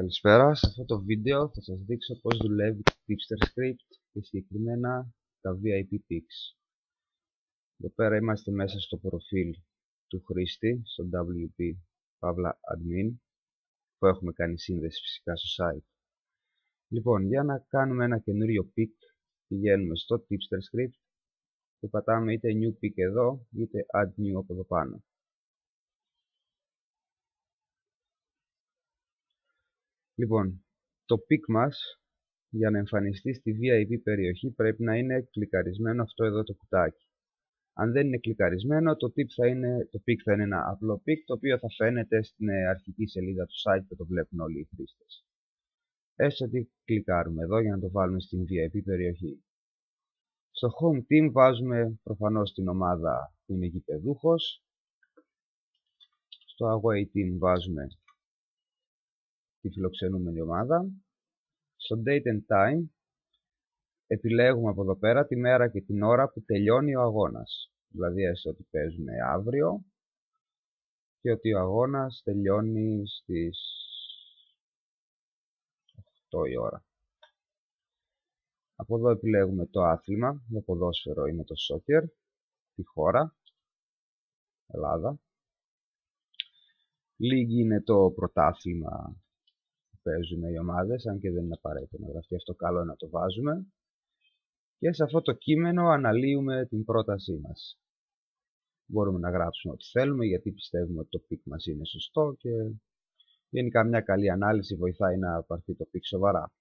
Καλησπέρα, σε αυτό το βίντεο θα σας δείξω πώς δουλεύει το Tipster Script και συγκεκριμένα τα VIP Picks. Εδώ πέρα είμαστε μέσα στο προφίλ του χρήστη, στο WP Pavla Admin, που έχουμε κάνει σύνδεση φυσικά στο site. Λοιπόν, για να κάνουμε ένα καινούριο pick, πηγαίνουμε στο Tipster Script και πατάμε είτε New Pick εδώ, είτε Add New από εδώ πάνω. Λοιπόν, το pick μας για να εμφανιστεί στη VIP περιοχή πρέπει να είναι κλικαρισμένο αυτό εδώ το κουτάκι. Αν δεν είναι κλικαρισμένο, το pick θα είναι ένα απλό pick, το οποίο θα φαίνεται στην αρχική σελίδα του site που το βλέπουν όλοι οι χρήστες. Έστω ότι κλικάρουμε εδώ για να το βάλουμε στην VIP περιοχή. Στο Home Team βάζουμε προφανώς την ομάδα που είναι γηπεδούχος. Στο Away Team βάζουμε τη φιλοξενούμενη ομάδα. Στο Date and Time επιλέγουμε από εδώ πέρα τη μέρα και την ώρα που τελειώνει ο αγώνας. Δηλαδή έστω ότι παίζουμε αύριο και ότι ο αγώνας τελειώνει στις 8 η ώρα. Από εδώ επιλέγουμε το άθλημα, το ποδόσφαιρο είναι το soccer, τη χώρα, Ελλάδα. League είναι το πρωτάθλημα που παίζουν οι ομάδες, αν και δεν είναι απαραίτητο να γραφτεί αυτό, καλό να το βάζουμε. Και σε αυτό το κείμενο αναλύουμε την πρότασή μας. Μπορούμε να γράψουμε ό,τι θέλουμε, γιατί πιστεύουμε ότι το pick μας είναι σωστό και γενικά μια καλή ανάλυση βοηθάει να πάρθει το pick σοβαρά.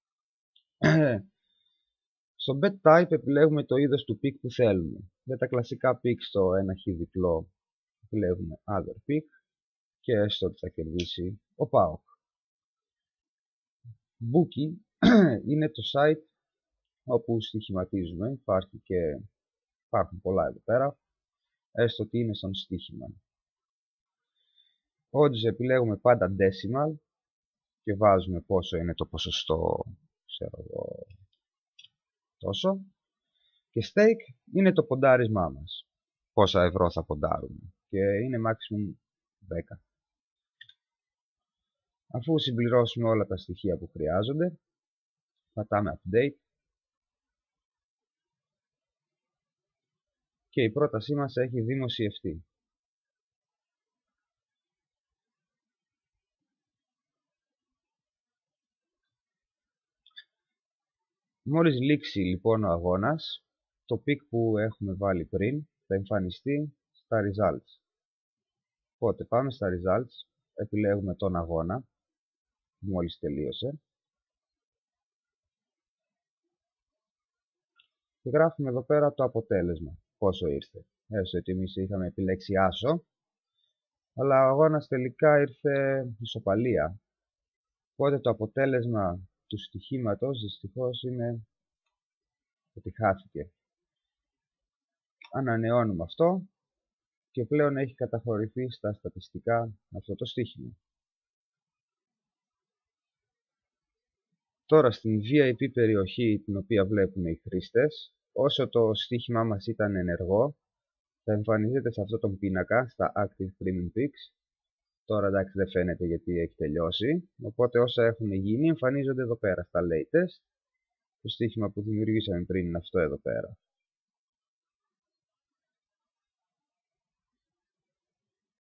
Στο bet type επιλέγουμε το είδος του pick που θέλουμε. Για τα κλασικά pick στο ένα χ διπλό επιλέγουμε other pick και έστω ότι θα κερδίσει ο ΠΑΟΚ. Bookie είναι το site όπου στοιχηματίζουμε, υπάρχουν πολλά εδώ πέρα, έστω ότι είναι στον στοίχημα. Odds επιλέγουμε πάντα decimal και βάζουμε πόσο είναι το ποσοστό, ξέρω εγώ, τόσο. Και stake είναι το ποντάρισμά μας, πόσα ευρώ θα ποντάρουμε, και είναι maximum 10. Αφού συμπληρώσουμε όλα τα στοιχεία που χρειάζονται, πατάμε update και η πρότασή μας έχει δημοσιευτεί. Μόλις λήξει λοιπόν ο αγώνας, το pick που έχουμε βάλει πριν θα εμφανιστεί στα results. Οπότε πάμε στα results, επιλέγουμε τον αγώνα που μόλις τελείωσε και γράφουμε εδώ πέρα το αποτέλεσμα, πόσο ήρθε. Έστω ότι εμείς είχαμε επιλέξει άσο, αλλά ο αγώνας τελικά ήρθε ισοπαλία. Οπότε το αποτέλεσμα του στοιχήματος δυστυχώς είναι ότι χάθηκε. Ανανεώνουμε αυτό και πλέον έχει καταχωρηθεί στα στατιστικά αυτό το στοίχημα. Τώρα στην VIP περιοχή την οποία βλέπουν οι χρήστες, όσο το στοίχημά μας ήταν ενεργό, θα εμφανίζεται σε αυτό τον πίνακα, στα Active Premium Picks. Τώρα εντάξει δεν φαίνεται γιατί έχει τελειώσει, οπότε όσα έχουν γίνει εμφανίζονται εδώ πέρα στα Latest. Το στοίχημα που δημιουργήσαμε πριν είναι αυτό εδώ πέρα.